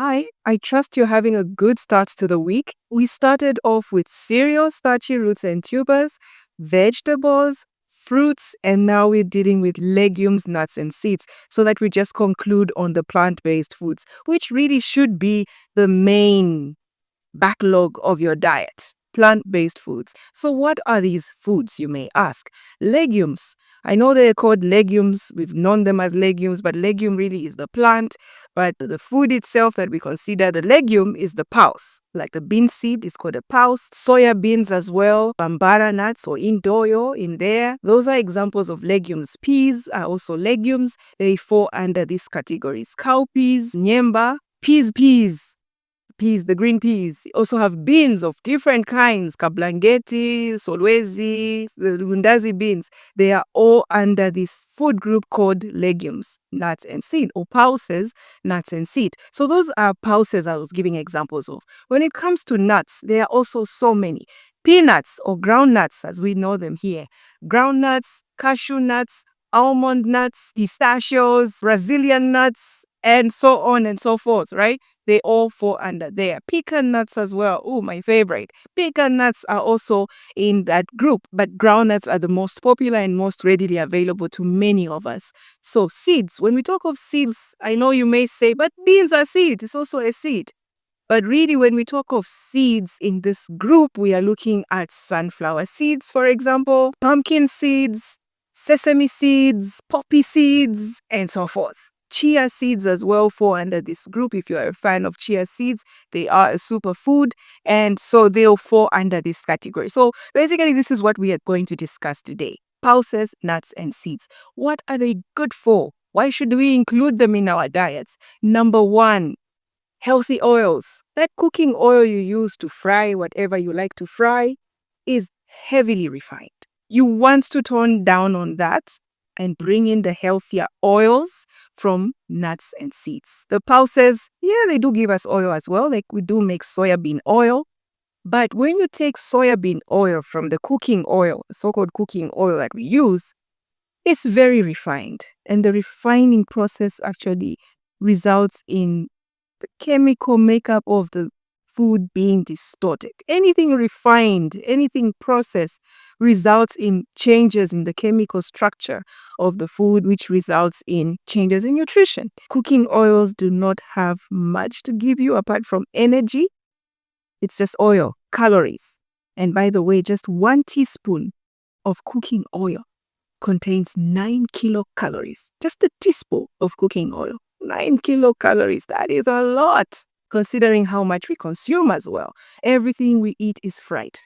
Hi, I trust you're having a good start to the week. We started off with cereals, starchy roots and tubers, vegetables, fruits, and now we're dealing with legumes, nuts, and seeds so that we just conclude on the plant based foods, which really should be the main backlog of your diet. Plant-based foods. So what are these foods, you may ask? Legumes. I know they're called legumes. We've known them as legumes, but legume really is the plant. But the food itself that we consider the legume is the pulse. Like the bean seed is called a pulse. Soya beans as well. Bambara nuts or indoyo in there. Those are examples of legumes. Peas are also legumes. They fall under these categories. Cowpeas, nyemba, peas, the green peas. Also have beans of different kinds, kablangeti, solwezi, the lundazi beans. They are all under this food group called legumes, nuts and seed, or pulses, nuts and seed. So those are pulses I was giving examples of. When it comes to nuts, there are also so many. Peanuts or ground nuts, as we know them here. Ground nuts, cashew nuts, almond nuts, pistachios, Brazilian nuts, and so on and so forth, right? They all fall under there. Pecan nuts as well. Oh, my favorite. Pecan nuts are also in that group, but groundnuts are the most popular and most readily available to many of us. So seeds, when we talk of seeds, I know you may say, but beans are seeds. It's also a seed. But really, when we talk of seeds in this group, we are looking at sunflower seeds, for example, pumpkin seeds, sesame seeds, poppy seeds, and so forth. Chia seeds as well fall under this group. If you are a fan of chia seeds, they are a superfood, and so they'll fall under this category. So basically, this is what we are going to discuss today. Pulses, nuts, and seeds. What are they good for? Why should we include them in our diets? Number one, healthy oils. That cooking oil you use to fry whatever you like to fry is heavily refined. You want to tone down on that and bring in the healthier oils from nuts and seeds. The pulses, yeah, they do give us oil as well. Like we do make soybean oil. But when you take soybean oil from the cooking oil, the so-called cooking oil that we use, it's very refined. And the refining process actually results in the chemical makeup of the food being distorted. Anything refined, anything processed results in changes in the chemical structure of the food, which results in changes in nutrition. Cooking oils do not have much to give you apart from energy. It's just oil, calories. And by the way, just 1 teaspoon of cooking oil contains 9 kilocalories. Just a teaspoon of cooking oil. 9 kilocalories. That is a lot, considering how much we consume as well. Everything we eat is fried.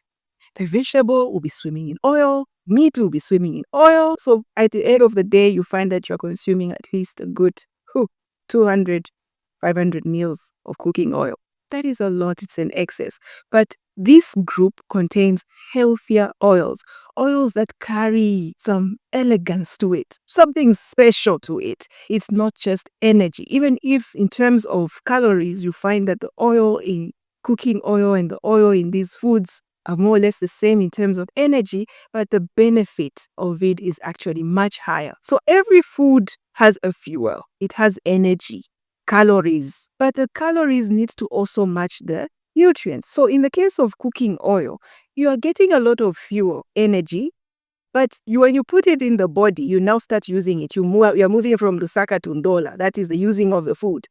The vegetable will be swimming in oil. Meat will be swimming in oil. So at the end of the day, you find that you're consuming at least a good 200, 500 meals of cooking oil. That is a lot. It's an excess. But this group contains healthier oils that carry some elegance to it, something special to it. It's not just energy. Even if in terms of calories, you find that the oil in cooking oil and the oil in these foods are more or less the same in terms of energy, but the benefit of it is actually much higher. So every food has a fuel. It has energy, calories, but the calories needs to also match the nutrients. So in the case of cooking oil, you are getting a lot of fuel, energy, but when you put it in the body, you now start using it. You're moving from Lusaka to Ndola. That is the using of the food.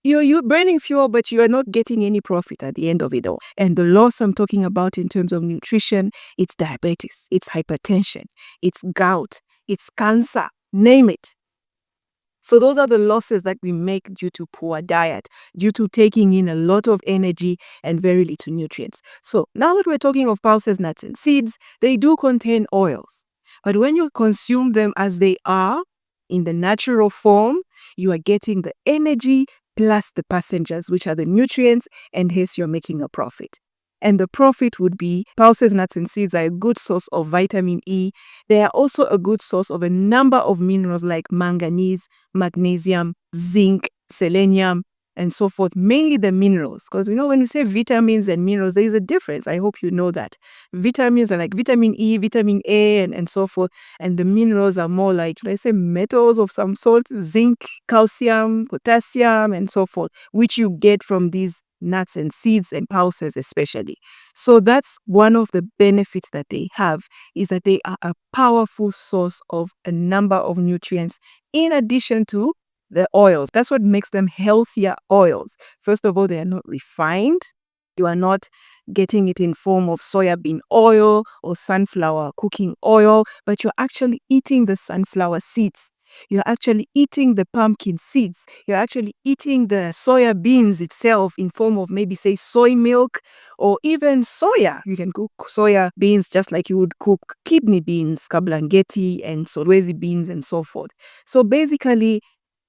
You're burning fuel, but you are not getting any profit at the end of it all. And the loss I'm talking about in terms of nutrition, it's diabetes, it's hypertension, it's gout, it's cancer, name it. So those are the losses that we make due to poor diet, due to taking in a lot of energy and very little nutrients. So now that we're talking of pulses, nuts, and seeds, they do contain oils. But when you consume them as they are in the natural form, you are getting the energy plus the passengers, which are the nutrients, and hence you're making a profit. And the profit would be pulses, nuts, and seeds are a good source of vitamin E. They are also a good source of a number of minerals like manganese, magnesium, zinc, selenium, and so forth, mainly the minerals. Because when we say vitamins and minerals, there is a difference. I hope you know that. Vitamins are like vitamin E, vitamin A, and so forth. And the minerals are more like, let's say, metals of some sort, zinc, calcium, potassium, and so forth, which you get from these nuts and seeds and pulses especially. So that's one of the benefits that they have, is that they are a powerful source of a number of nutrients in addition to the oils. That's what makes them healthier oils. First of all, they are not refined. You are not getting it in form of soybean oil or sunflower cooking oil, but you're actually eating the sunflower seeds. You're actually eating the pumpkin seeds. You're actually eating the soya beans itself in form of maybe say soy milk or even soya. You can cook soya beans just like you would cook kidney beans, kablangeti and solwezi beans and so forth. So basically,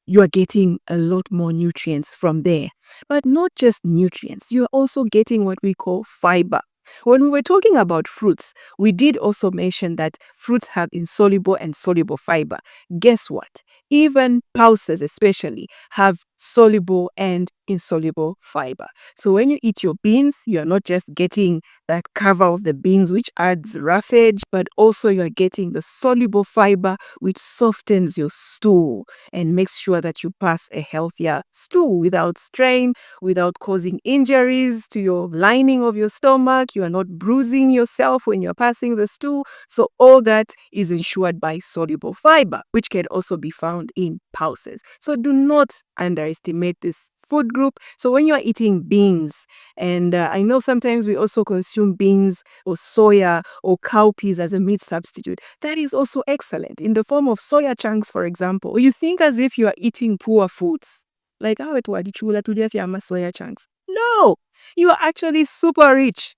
you are getting a lot more nutrients from there. But not just nutrients, you're also getting what we call fiber. When we were talking about fruits, we did also mention that fruits have insoluble and soluble fiber. Guess what? Even pulses especially have soluble and insoluble fiber. So when you eat your beans, you're not just getting that cover of the beans, which adds roughage, but also you're getting the soluble fiber, which softens your stool and makes sure that you pass a healthier stool without strain, without causing injuries to your lining of your stomach. You are not bruising yourself when you're passing the stool. So all that is ensured by soluble fiber, which can also be found in pulses. So do not underestimate this food group. So when you're eating beans, and I know sometimes we also consume beans or soya or cowpeas as a meat substitute, that is also excellent in the form of soya chunks, for example. You think as if you are eating poor foods, like soya chunks. No, you are actually super rich,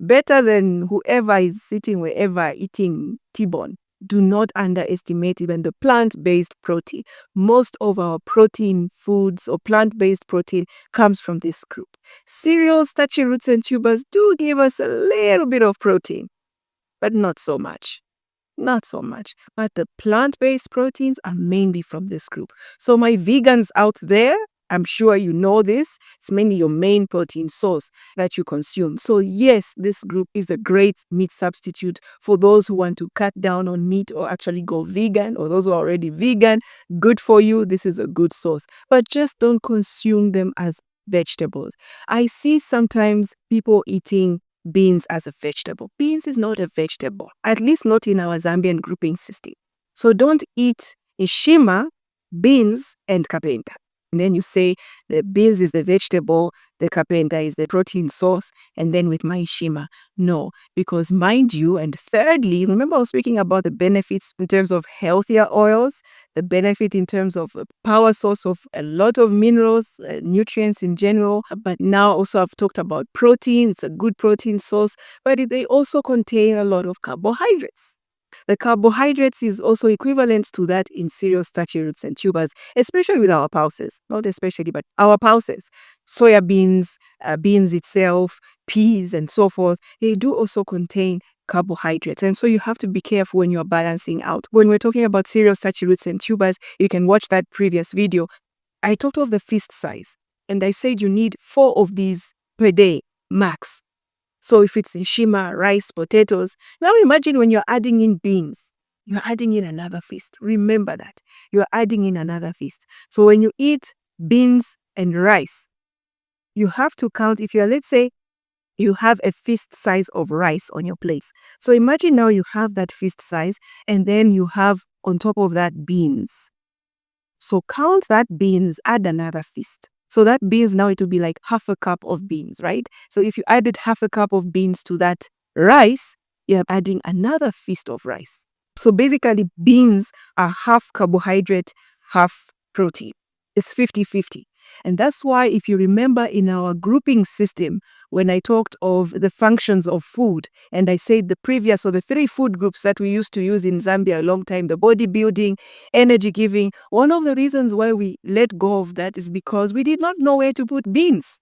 better than whoever is sitting wherever eating T-bone. Do not underestimate even the plant-based protein. Most of our protein foods or plant-based protein comes from this group. Cereals, starchy roots, and tubers do give us a little bit of protein, but not so much. Not so much. But the plant-based proteins are mainly from this group. So my vegans out there, I'm sure you know this. It's mainly your main protein source that you consume. So yes, this group is a great meat substitute for those who want to cut down on meat or actually go vegan, or those who are already vegan. Good for you. This is a good source. But just don't consume them as vegetables. I see sometimes people eating beans as a vegetable. Beans is not a vegetable, at least not in our Zambian grouping system. So don't eat ishima, beans, and kapenta. And then you say the beans is the vegetable, the kapenta is the protein source, and then with my ishima. No, because mind you, and thirdly, remember I was speaking about the benefits in terms of healthier oils, the benefit in terms of a power source of a lot of minerals, nutrients in general. But now also I've talked about protein. It's a good protein source, but they also contain a lot of carbohydrates. The carbohydrates is also equivalent to that in cereals, starchy roots, and tubers, especially with our pulses. Not especially, but our pulses. Soya beans, beans itself, peas, and so forth, they do also contain carbohydrates. And so you have to be careful when you're balancing out. When we're talking about cereals, starchy roots, and tubers, you can watch that previous video. I talked of the feast size, and I said you need 4 of these per day, max. So if it's ishima, rice, potatoes, now imagine when you're adding in beans, you're adding in another feast. Remember that. You're adding in another feast. So when you eat beans and rice, you have to count, if you're, let's say, you have a feast size of rice on your plate. So imagine now you have that feast size, and then you have on top of that beans. So count that beans, add another feast. So that beans, now it will be like half a cup of beans, right? So if you added half a cup of beans to that rice, you're adding another feast of rice. So basically, beans are half carbohydrate, half protein. It's 50-50. And that's why, if you remember in our grouping system, when I talked of the functions of food, and I said the previous, or the 3 food groups that we used to use in Zambia a long time, the bodybuilding, energy giving, one of the reasons why we let go of that is because we did not know where to put beans.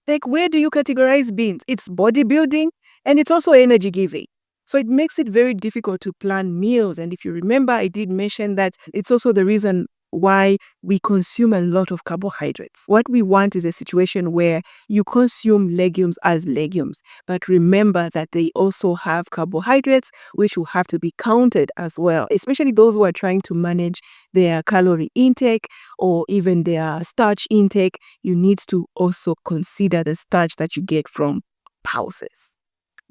Like, where do you categorize beans? It's bodybuilding and it's also energy giving. So it makes it very difficult to plan meals. And if you remember, I did mention that it's also the reason why we consume a lot of carbohydrates. What we want is a situation where you consume legumes as legumes, but remember that they also have carbohydrates, which will have to be counted as well, especially those who are trying to manage their calorie intake or even their starch intake. You need to also consider the starch that you get from pulses.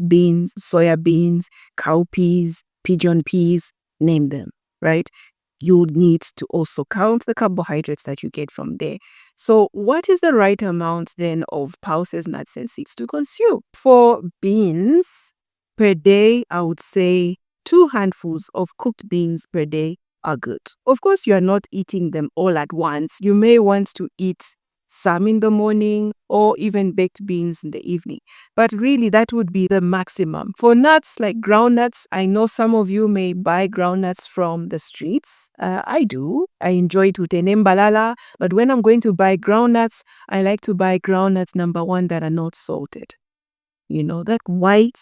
Beans, soya beans, cowpeas, pigeon peas, name them, right? You need to also count the carbohydrates that you get from there. So what is the right amount then of pulses, nuts, and seeds to consume? For beans per day, I would say 2 handfuls of cooked beans per day are good. Of course, you are not eating them all at once. You may want to eat some in the morning or even baked beans in the evening. But really, that would be the maximum. For nuts like groundnuts, I know some of you may buy groundnuts from the streets. I do. I enjoy it with enembalala. But when I'm going to buy groundnuts, I like to buy groundnuts, number one, that are not salted. You know, that white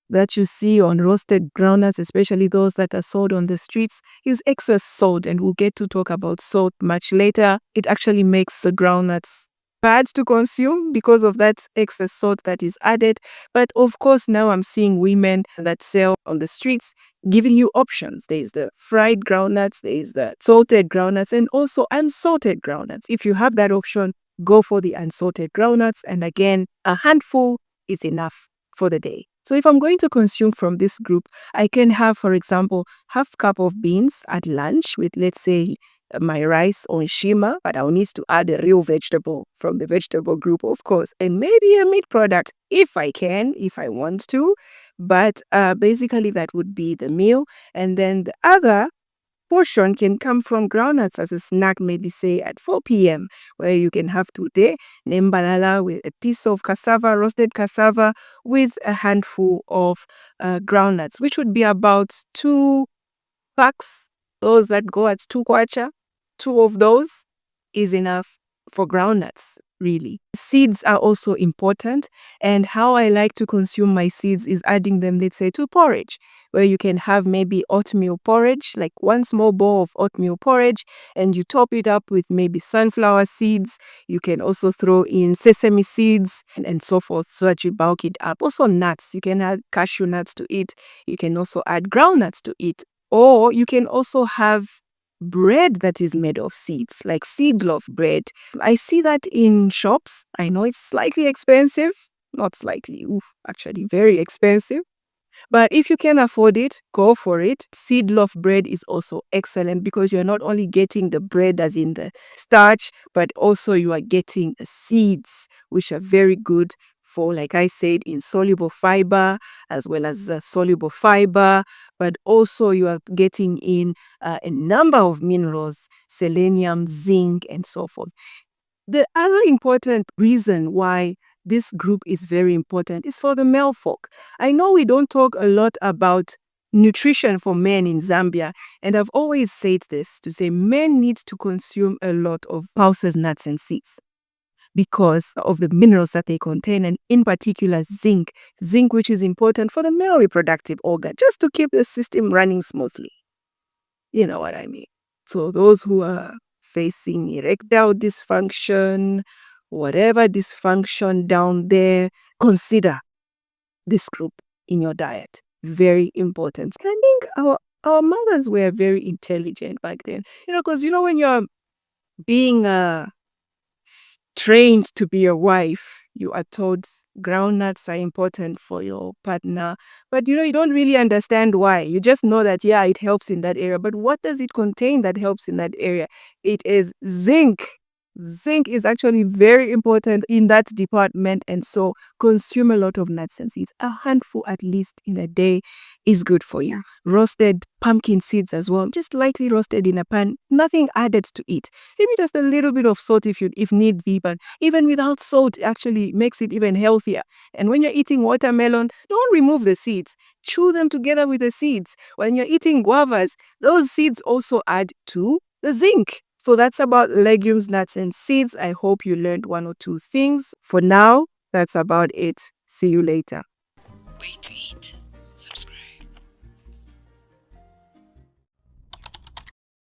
that you see on roasted groundnuts, especially those that are sold on the streets, is excess salt. And we'll get to talk about salt much later. It actually makes the groundnuts bad to consume because of that excess salt that is added. But of course, now I'm seeing women that sell on the streets giving you options. There's the fried groundnuts, there's the salted groundnuts, and also unsalted groundnuts. If you have that option, go for the unsalted groundnuts. And again, a handful is enough for the day. So if I'm going to consume from this group, I can have, for example, half cup of beans at lunch with, let's say, my rice or shima, but I'll need to add a real vegetable from the vegetable group, of course, and maybe a meat product if I can, if I want to. But basically, that would be the meal. And then the other portion can come from groundnuts as a snack, maybe say at 4 p.m., where you can have today nembalala with a piece of cassava, roasted cassava, with a handful of groundnuts, which would be about 2 packs, those that go at 2 kwacha. 2 of those is enough for groundnuts, really. Seeds are also important, and how I like to consume my seeds is adding them, let's say, to porridge, where you can have maybe oatmeal porridge, like 1 small bowl of oatmeal porridge, and you top it up with maybe sunflower seeds. You can also throw in sesame seeds and so forth, so that you bulk it up. Also nuts, you can add cashew nuts to it. You can also add groundnuts to it. Or you can also have bread that is made of seeds, like seed loaf bread. I see that in shops. I know it's slightly expensive. Not slightly, actually very expensive. But if you can afford it, go for it. Seed loaf bread is also excellent because you're not only getting the bread as in the starch, but also you are getting the seeds, which are very good for, like I said, insoluble fiber as well as soluble fiber. But also you are getting in a number of minerals, selenium, zinc, and so forth. The other important reason why this group is very important is for the male folk. I know we don't talk a lot about nutrition for men in Zambia, and I've always said this to say men need to consume a lot of pulses, nuts, and seeds because of the minerals that they contain, and in particular zinc, which is important for the male reproductive organ, just to keep the system running smoothly. You know what I mean? So those who are facing erectile dysfunction, whatever dysfunction down there, consider this group in your diet. Very important. I think our mothers were very intelligent back then. Because when you're being trained to be a wife, you are told groundnuts are important for your partner. But you don't really understand why. You just know that, yeah, it helps in that area. But what does it contain that helps in that area? It is zinc. Zinc is actually very important in that department. And so consume a lot of nuts and seeds. A handful at least in a day is good for you. Roasted pumpkin seeds as well, just lightly roasted in a pan, nothing added to it. Maybe just a little bit of salt if need be, but even without salt actually makes it even healthier. And when you're eating watermelon, don't remove the seeds. Chew them together with the seeds. When you're eating guavas, those seeds also add to the zinc. So that's about legumes, nuts, and seeds. I hope you learned 1 or 2 things. For now, that's about it. See you later. Way to eat.